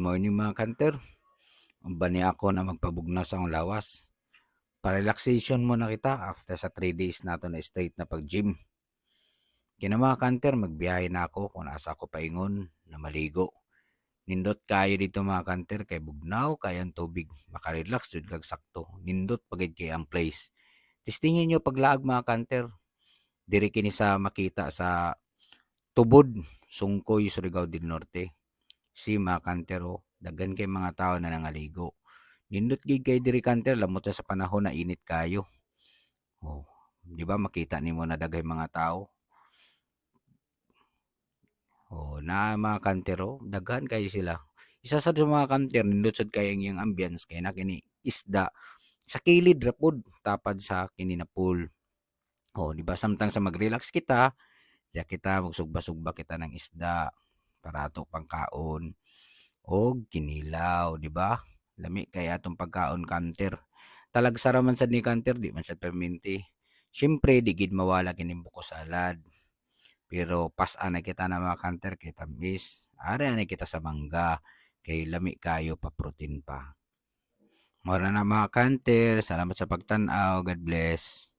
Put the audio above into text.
morning mga kanter. Bani ako na magpabugnas ang lawas. Pa-relaxation muna kita after sa 3 days nato na straight na pag-gym. Kina mga kanter, magbiyahe na ako kung nasa ako paingon na maligo. Nindot kayo dito mga kanter kay bugnaw kay ang tubig. Makarelax jud kag sakto. Nindot pagid kay ang place. Testingin nyo paglaag mga kanter. Diri kini sa makita sa Tubod, Sungkoy, Surigao del Norte. Si mga kantero, daghan kay mga tao na nangaligo. Nindot gid kay diri kanter lamot sa panahon na init kayo. Oh, di ba makita nimo na daghay mga tao. Oh, na mga kantero, daghan kayo sila. Isa sa mga kanter nindot sad kay ang iyang ambience kay na kini isda sa kilid ra pud tapad sa kini na pool. Oh, di ba samtang sa mag-relax kita, diya kita magsugba-sugba kita ng isda para ato pang kaon. Og kinilaw, di ba? Lami kay atong pagkaon kanter. Talagsa ra man sad ni kanter, di man sad perminti. Siyempre, di gid mawala kining buko salad. Pero pas-an na kita na mga kanter kay tamis. Ari na kita sa mangga kay lami kayo pa protein pa. Mora na mga kanter, salamat sa pagtan-aw. God bless.